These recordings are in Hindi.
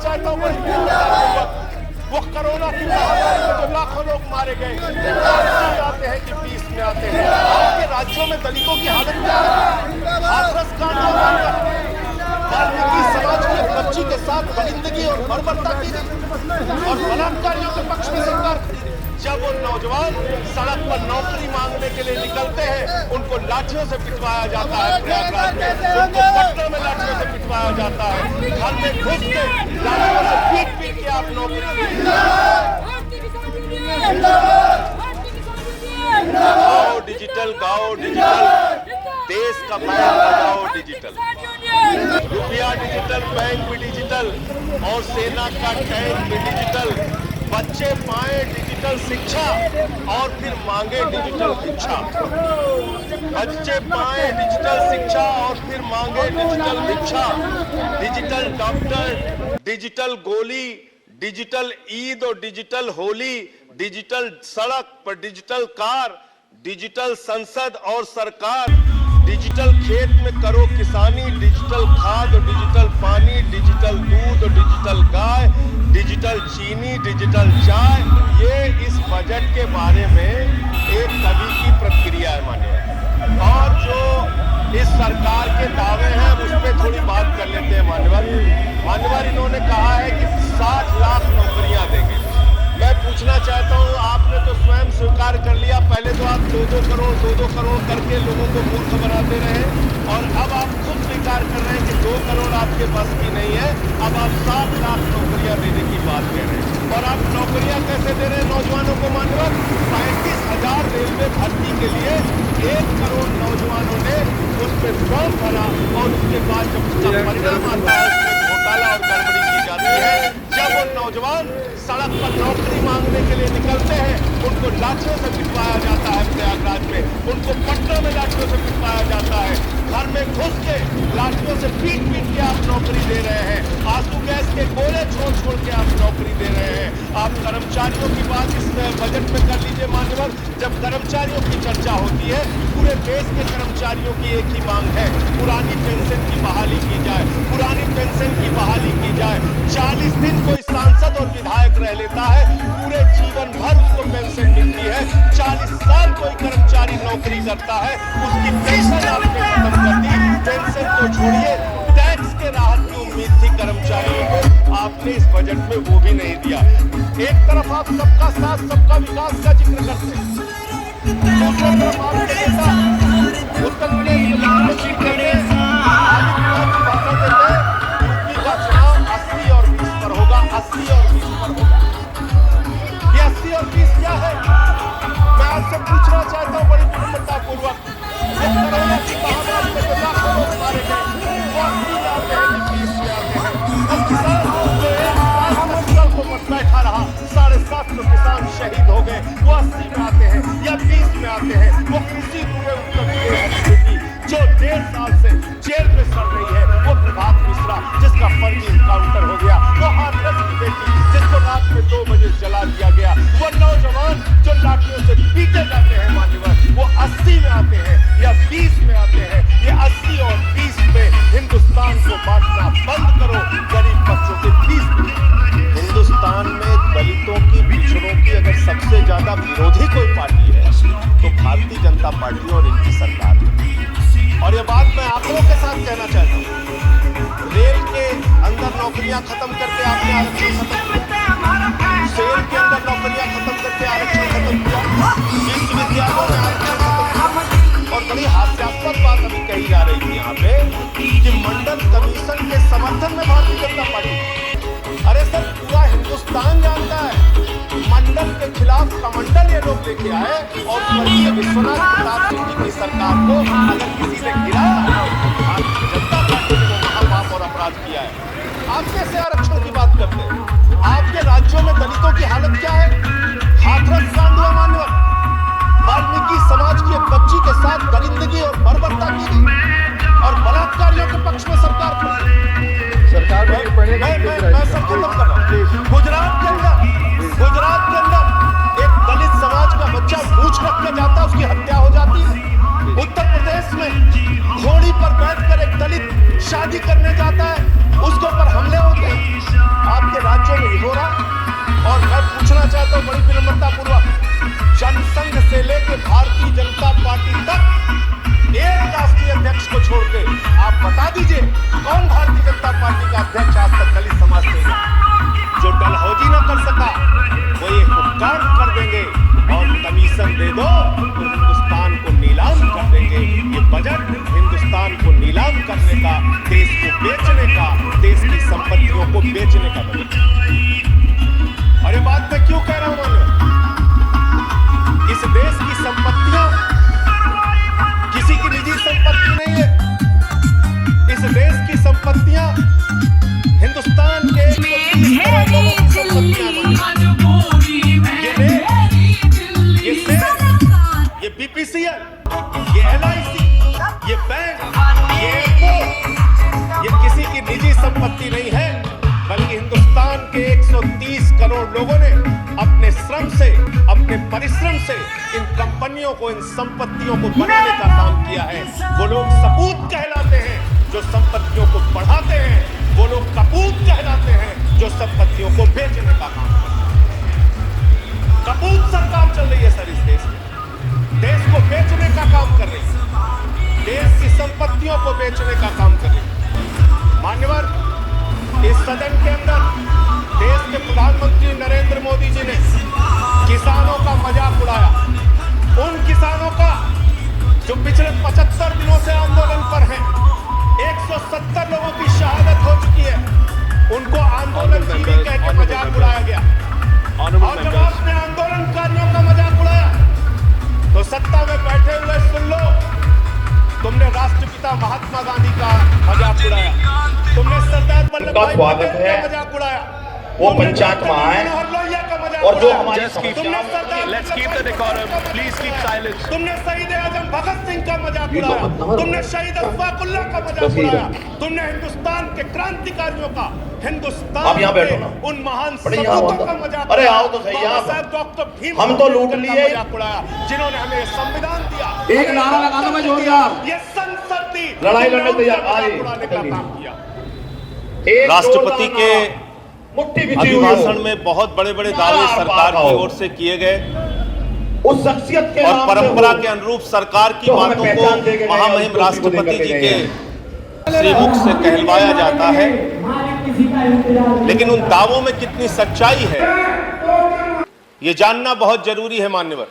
चाहता हूँ वो कोरोना की महामारी में जो लाखों लोग मारे गए, आते हैं कि 20 में आते हैं। आपके राज्यों में दलितों की हालत क्या है? हाथरस कांड वाल्मीकि समाज की बच्ची के साथ दरिंदगी और बर्बरता की गई और बलात्कारियों के पक्ष में सरकार खड़ी रही। जब वो नौजवान सड़क पर नौकरी मांगने के लिए निकलते हैं, उनको लाठियों से पिटवाया जाता है प्रयागराज में, उनको पटना में लाठियों से पिटवाया जाता है, घर में घुस के लाठियों से पीट पीट के आप नौकरी गाओ डिजिटल, गाओ डिजिटल, देश का बैंक लगाओ डिजिटल, रुपया डिजिटल, बैंक भी डिजिटल और सेना का टैंक भी डिजिटल। बच्चे पाए डिजिटल शिक्षा और फिर मांगे डिजिटल भिक्षा। बच्चे पाए डिजिटल शिक्षा और फिर मांगे डिजिटल भिक्षा। डिजिटल डॉक्टर, डिजिटल गोली, डिजिटल ईद और डिजिटल होली, डिजिटल सड़क पर डिजिटल कार, डिजिटल संसद और सरकार, डिजिटल खेत में करो किसानी, डिजिटल खाद और डिजिटल पानी, डिजिटल दूध और डिजिटल गाय, डिजिटल चीनी, डिजिटल चाय। ये इस बजट के बारे में एक कवि की प्रतिक्रिया है मान्यवर। और जो इस सरकार के दावे हैं उस पर थोड़ी बात कर लेते हैं मान्यवर। इन्होंने कहा है कि 60 लाख नौकरियां देंगे। मैं पूछना चाहता हूं, आपने तो स्वयं स्वीकार कर लिया, पहले तो आप 2-2 करोड़ करके लोगों को मूर्ख बनाते रहे और अब आप खुद स्वीकार कर रहे हैं कि 2 करोड़ आपके पास भी नहीं है। अब आप 60 लाख नौकरियां देने की बात कह रहे हैं। और आप नौकरियां कैसे दे रहे हैं नौजवानों को मान्यवर? 35,000 रेलवे भर्ती के लिए 1 करोड़ नौजवानों ने उस पर फॉर्म भरा और उसके बाद जब उसका परिणाम आता है उसमें घोटाला और गड़बड़ी की जाती है। जब वो नौजवान सड़क पर नौकरी मांगने के लिए निकलते हैं, उनको लाठियों से पिटवाया जाता है प्रयागराज में, उनको पटना में लाठियों से पिटवाया जाता है, घर में घुस के लाठियों से पीट पीट के आप नौकरी दे रहे हैं, आंसू गैस के गोले छोड़ के आप नौकरी दे रहे हैं। आप कर्मचारियों की बात इस बजट में कर लीजिए मान्यवर। जब कर्मचारियों की चर्चा होती है, पूरे देश के कर्मचारियों की एक ही मांग है, पुरानी पेंशन की बहाली की जाए, पुरानी पेंशन की बहाली की जाए। 40 दिन कोई सांसद और विधायक रह लेता है, पूरे जीवन भर उसको पेंशन मिलती है। 40 साल कोई कर्मचारी नौकरी करता है, उसकी पेंशन आपने खत्म कर दी। पेंशन तो छोड़िए, टैक्स के राहत की उम्मीद थी कर्मचारियों को, आपने इस बजट में वो भी नहीं दिया। एक तरफ आप सबका साथ सबका विकास का जिक्र करते हैं, दूसरी तरफ आपके नेता उत्तर प्रदेश में लाखों सीट करते हैं, भाषण देते हैं, यूपी का चुनाव 80 और 20 पर होगा, 80 और 20 पर होगा। ये 80 और 20 क्या है? मैं आपसे पूछना चाहता हूँ बड़ी विनम्रतापूर्वक, कोरोना की महामारी में जो लाखों लोग मारे गए, वो 80 में आते हैं कि 20 में आते हैं? वो किसान जो एक साल को बैठा रहा, 750 किसान शहीद हो गए, वो 80 में आते हैं या 20 में आते हैं? वो कृषि पूरे उत्तर प्रदेश की जो 1.5 साल से जेल में सड़ रही है, वो प्रभात मिश्रा जिसका फर्जी इनकाउंटर हो गया, वो हाथरस की बेटी जिसको रात में 2 बजे जला दिया गया, वो नौजवान जो लाठियों से पीटे जाते हैं मान्यवर, वो 80 में आते हैं या 20 में आते हैं? ये 80 और 20 पे हिंदुस्तान को बांटना बंद करो, गरीब बच्चों के 20। हिंदुस्तान में दलितों की, पिछड़ों की अगर सबसे ज्यादा विरोधी कोई पार्टी है तो भारतीय जनता पार्टी और इनकी सरकार है। और ये बात मैं आंकड़ों के साथ कहना चाहता हूँ। रेल के अंदर नौकरियां खत्म करके आपने आरक्षण खत्म किया, सेल के अंदर नौकरियां खत्म करके आरक्षण खत्म किया, विश्वविद्यालयों में आरक्षण खत्म किया। और बड़ी हास्यास्पद बात अभी कही जा रही थी यहाँ पे कि मंडल कमीशन के समर्थन में भारतीय जनता पार्टी। अरे सर, पूरा हिंदुस्तान जानता है मंडल के खिलाफ कमंडल ये लोग लेके आए और स्वर्गीय विश्वनाथ प्रताप सिंह जी की सरकार को अगर किसी ने गिराया, भारतीय जनता पार्टी ने वो महापाप और अपराध किया है। आप कैसे आरक्षण की बात करते हैं? आपके राज्यों में दलितों की हालत क्या है? हाथरस कांड हुआ मान्यवर, वाल्मीकि समाज की एक बच्ची के साथ दरिंदगी और बर्बरता की गई और बलात्कारियों के पक्ष में सरकार सरकार मैं सब खत्म कर रहा हूँ। गुजरात के अंदर एक दलित समाज का बच्चा मूंछ रख के जाता, उसकी हत्या हो जाती है। उत्तर प्रदेश में घोड़ी पर बैठकर एक दलित शादी करने जाता है, उसके ऊपर हमले होते हैं। आप बड़ी विनम्रता पूर्वक जनसंघ से लेकर भारतीय जनता पार्टी तक एक राष्ट्रीय अध्यक्ष को छोड़ के आप बता दीजिए कौन भारतीय जनता पार्टी का अध्यक्ष आज तक दलित समाज से जो डलहौजी न कर सका वो ये उपकार कर देंगे और कमीशन दे दो तो हिंदुस्तान को नीलाम कर देंगे। ये बजट हिंदुस्तान को नीलाम करने का, देश को बेचने का, देश की संपत्तियों को बेचने का बजट। और ये बात मैं क्यों कह रहा हूं? इस देश की संपत्तियां किसी की निजी संपत्ति नहीं है। इस देश की संपत्तियां हिंदुस्तान के 130 करोड़ लोगों की संपत्तियां हैं। ये बीपीसीएल, ये एलआईसी, ये बैंक, ये एयरपोर्ट, ये किसी की निजी संपत्ति नहीं है, बल्कि हिंदुस्तान के 130 करोड़ लोगों ने अपने श्रम से, अपने परिश्रम से इन कंपनियों को, इन संपत्तियों को बनाने का काम किया है। वो लोग सपूत कहलाते हैं जो संपत्तियों को बढ़ाते हैं, वो लोग कपूत कहलाते हैं जो संपत्तियों को बेचने का काम करते हैं। कपूत सरकार चल रही है सर, इस देश में देश को बेचने का काम कर रही है, देश की संपत्तियों को बेचने का काम कर रही है। मान्यवर, इस सदन के अंदर देश के प्रधानमंत्री नरेंद्र मोदी जी ने किसानों का मजाक उड़ाया। उन किसानों का जो पिछले 75 दिनों से आंदोलन पर हैं, 170 लोगों की शहादत हो चुकी है, उनको आंदोलनजीवी कह के मजाक उड़ाया गया। और जब आपने आंदोलनकारियों का मजाक उड़ाया तो सत्ता में बैठे हुए सुन लो, तुमने राष्ट्रपिता महात्मा गांधी का मजाक उड़ाया, तुमने सरदार वल्लभ भाई पटेल का मजाक उड़ाया, वो पंचायत में आए और जो हमारे तुमने शहीद आजम भगत सिंह का मजाक उड़ाया, तुमने शहीद अशफाकुल्लाह का मजाक उड़ाया, तुमने हिंदुस्तान के क्रांतिकारियों का, हिंदुस्तान के उन महान सपूतों का मजाक, अरे आओ तो सही आप, डॉक्टर भीम हम तो लूट लिए, मजाक उड़ाया, जिन्होंने हमें संविधान दिया। एक नारा लगा दो मैं जोरदार, ये संसद थी, लड़ाई लड़ने तैयार उड़ाने का काम किया। राष्ट्रपति के अभिभाषण में बहुत बड़े बड़े दावे सरकार की ओर से किए गए उस शख्सियत के और परंपरा के अनुरूप सरकार की बातों को महामहिम राष्ट्रपति जी के श्रीमुख से कहलवाया जाता है, लेकिन उन दावों में कितनी सच्चाई है ये जानना बहुत जरूरी है मान्यवर।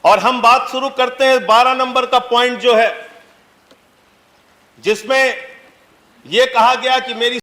और हम बात शुरू करते हैं 12 नंबर का पॉइंट जो है, जिसमें यह कहा गया कि मेरी